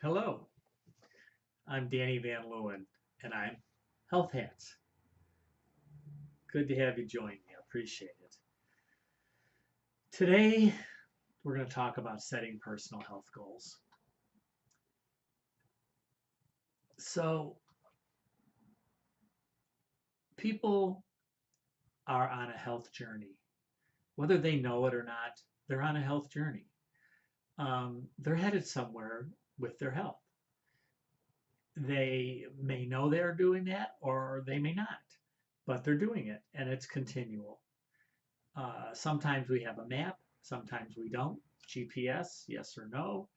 Hello, I'm Danny Van Leeuwen, and I'm Health Hats. Good to have you join me. I appreciate it. Today, we're going to talk about setting personal health goals. So, people are on a health journey. Whether they know it or not, they're on a health journey. They're headed somewhere with their health. They may know they're doing that, or they may not, but they're doing it, and it's continual. Sometimes we have a map, sometimes we don't. GPS, yes or no.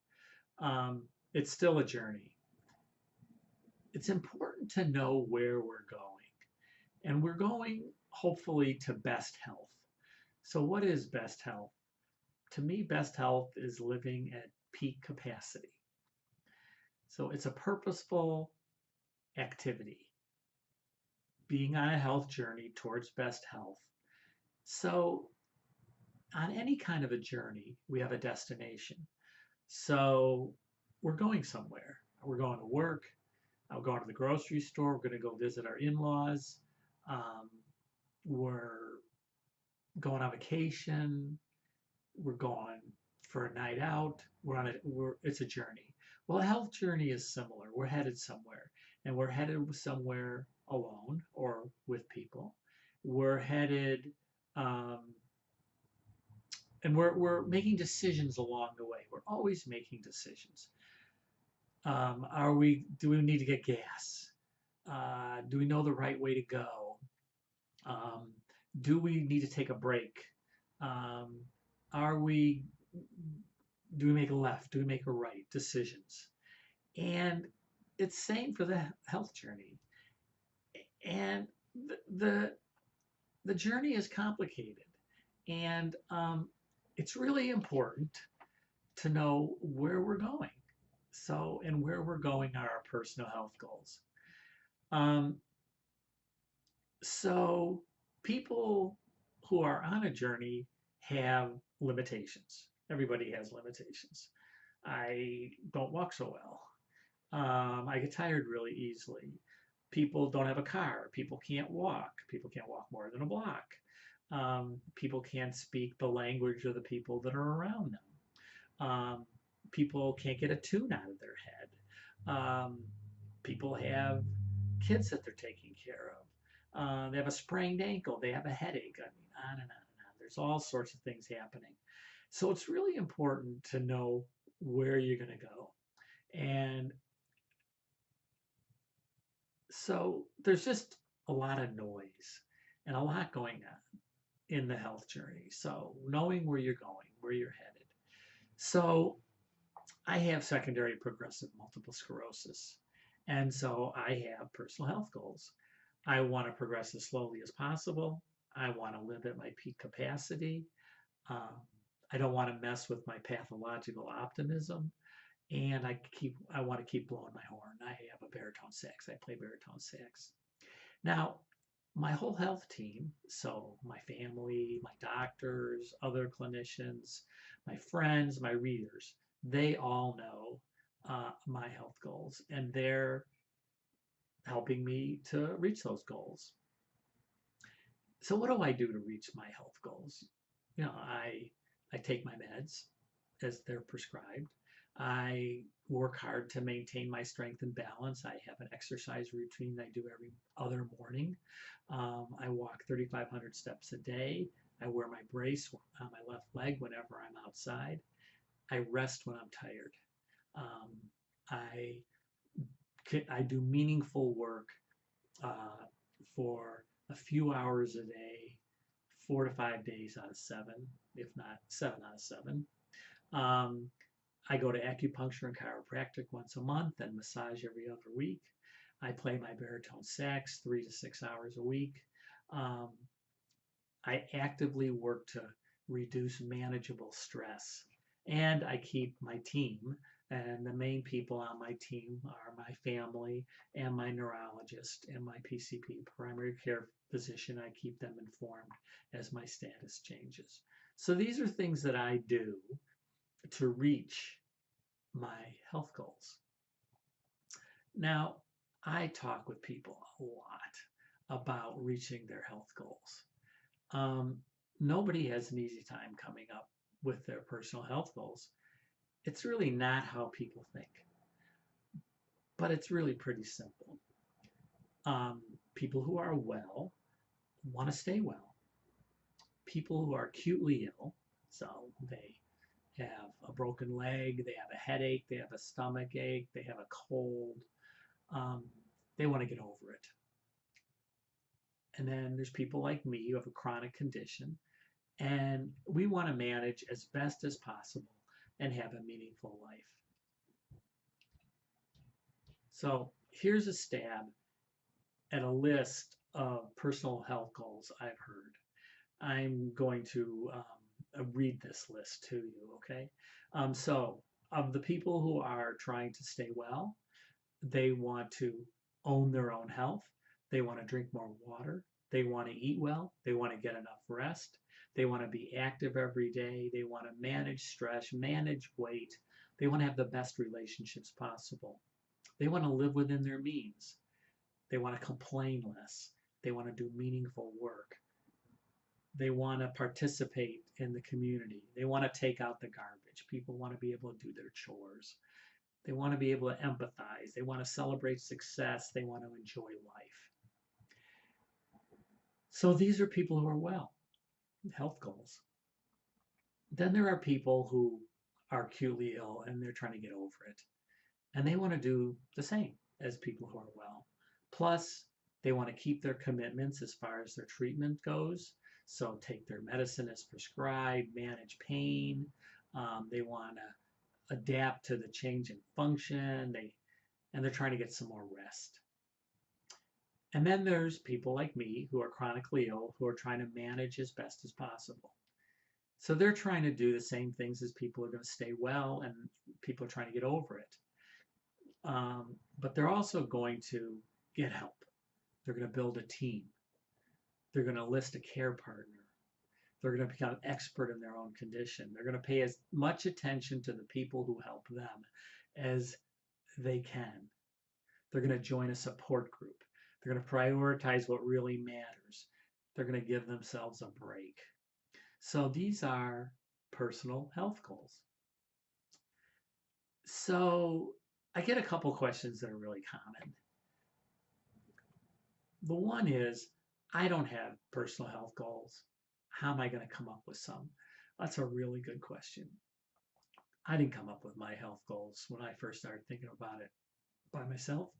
Um, it's still a journey. It's important to know where we're going, and we're going hopefully to best health. So, what is best health? To me, best health is living at peak capacity. So, it's a purposeful activity, being on a health journey towards best health. So, on any kind of a journey, we have a destination. So we're going somewhere. We're going to work. I'm going to the grocery store. We're going to go visit our in-laws. Um, we're going on vacation. We're going for a night out. It's a journey. Well, a health journey is similar. We're headed somewhere, and we're headed somewhere alone or with people. We're headed, um, and we're making decisions along the way. We're always making decisions. Do we need to get gas? Do we know the right way to go? Um, do we need to take a break? Um, are we, do we make a left? Do we make a right? Decisions. And it's same for the health journey. And the, the, the journey is complicated. And it's really important to know where we're going. So, and where we're going are our personal health goals. Um, So people who are on a journey have limitations. Everybody has limitations. I don't walk so well. I get tired really easily. People don't have a car. People can't walk. People can't walk more than a block. People can't speak the language of the people that are around them. People can't get a tune out of their head. People have kids that they're taking care of. They have a sprained ankle. They have a headache. I mean, on and on and on. There's all sorts of things happening. So it's really important to know where you're going to go. And so there's just a lot of noise and a lot going on in the health journey. So knowing where you're going, where you're headed. So I have secondary progressive multiple sclerosis. And so I have personal health goals. I want to progress as slowly as possible. I want to live at my peak capacity. Um, I don't want to mess with my pathological optimism. And I want to keep blowing my horn. I have a baritone sax. I play baritone sax. Now, my whole health team, so my family, my doctors, other clinicians, my friends, my readers, they all know my health goals, and they're helping me to reach those goals. So what do I do to reach my health goals? I take my meds as they're prescribed. I work hard to maintain my strength and balance. I have an exercise routine I do every other morning. I walk 3,500 steps a day. I wear my brace on my left leg whenever I'm outside. I rest when I'm tired. Um, I I do meaningful work uh, for a few hours a day, 4 to 5 days out of 7, if not 7 out of 7. Um, I go to acupuncture and chiropractic once a month and massage every other week. I play my baritone sax 3 to 6 hours a week. Um, I actively work to reduce manageable stress. And I keep my team, and the main people on my team are my family and my neurologist and my PCP, primary care physician. I keep them informed as my status changes. So these are things that I do to reach my health goals. Now, I talk with people a lot about reaching their health goals. Um, Nobody has an easy time coming up with their personal health goals. It's really not how people think, but it's really pretty simple. Um, People who are well want to stay well. People who are acutely ill, so they have a broken leg, they have a headache, they have a stomach ache, they have a cold, um, they want to get over it. And then there's people like me who have a chronic condition, and we want to manage as best as possible and have a meaningful life. So here's a stab at a list of personal health goals I've heard. I'm going to read this list to you, okay? So, of the people who are trying to stay well, they want to own their own health. They want to drink more water. They want to eat well. They want to get enough rest. They want to be active every day. They want to manage stress, manage weight. They want to have the best relationships possible. They want to live within their means. They want to complain less. They want to do meaningful work. They want to participate in the community. They want to take out the garbage. People want to be able to do their chores. They want to be able to empathize. They want to celebrate success. They want to enjoy life. So these are people who are well, health goals. Then there are people who are acutely ill and they're trying to get over it. And they want to do the same as people who are well. Plus, they want to keep their commitments as far as their treatment goes. So take their medicine as prescribed, manage pain. They want to adapt to the change in function. They're trying to get some more rest. And then there's people like me who are chronically ill who are trying to manage as best as possible. So they're trying to do the same things as people who are going to stay well and people are trying to get over it. But they're also going to get help. They're going to build a team. They're going to list a care partner. They're going to become expert in their own condition. They're going to pay as much attention to the people who help them as they can. They're going to join a support group. They're going to prioritize what really matters. They're going to give themselves a break. So these are personal health goals. So I get a couple questions that are really common. The one is, I don't have personal health goals. How am I going to come up with some? That's a really good question. I didn't come up with my health goals when I first started thinking about it by myself.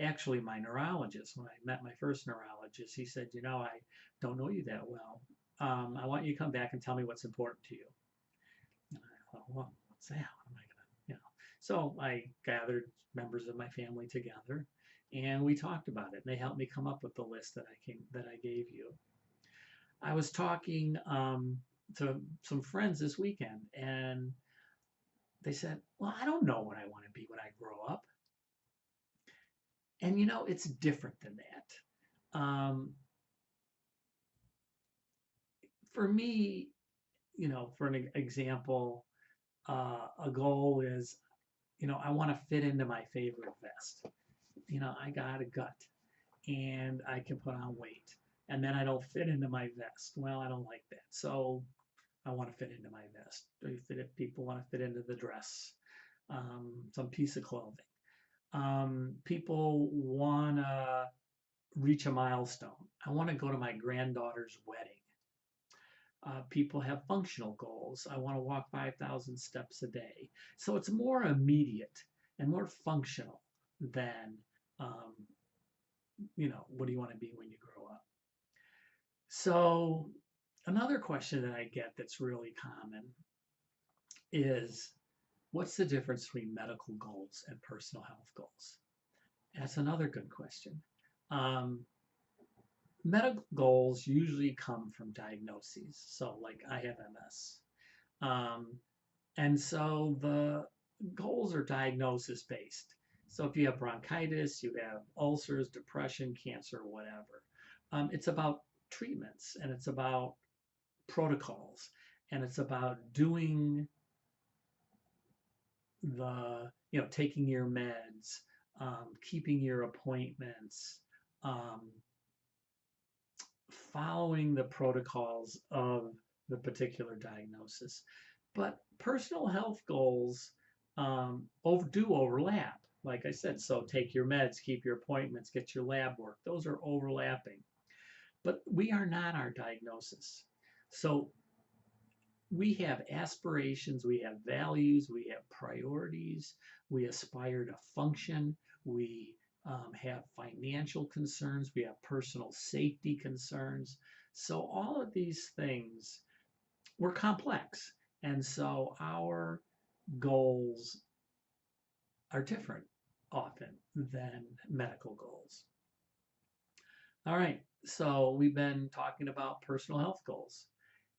Actually, my neurologist, when I met my first neurologist, he said, I don't know you that well. I want you to come back and tell me what's important to you. And I thought, well, what's that? What am I going to? So I gathered members of my family together and we talked about it. And they helped me come up with the list that I gave you. I was talking to some friends this weekend, and they said, "Well, I don't know what I want to be when I grow up." And it's different than that. For me, for an example, a goal is, I want to fit into my favorite vest. I got a gut and I can put on weight. And then I don't fit into my vest. Well, I don't like that. So I want to fit into my vest. People want to fit into the dress, some piece of clothing. People want to reach a milestone. I want to go to my granddaughter's wedding. People have functional goals. I want to walk 5,000 steps a day. So it's more immediate and more functional than, um, what do you want to be when you grow up? So another question that I get that's really common is, what's the difference between medical goals and personal health goals? That's another good question. Um, Medical goals usually come from diagnoses. So, like, I have MS. Um, and so the goals are diagnosis based. So, if you have bronchitis, you have ulcers, depression, cancer, whatever, it's about treatments and it's about protocols and it's about doing taking your meds, keeping your appointments, um, following the protocols of the particular diagnosis. But personal health goals do overlap. Like I said, so take your meds, keep your appointments, get your lab work. Those are overlapping. But we are not our diagnosis. So we have aspirations, we have values, we have priorities, we aspire to function, we have financial concerns, we have personal safety concerns. So, all of these things, we're complex. And so, our goals are different often than medical goals. All right, so we've been talking about personal health goals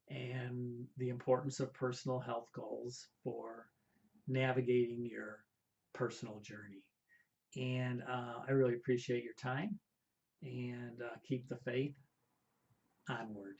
and the importance of personal health goals for navigating your personal journey. And I really appreciate your time and keep the faith onward.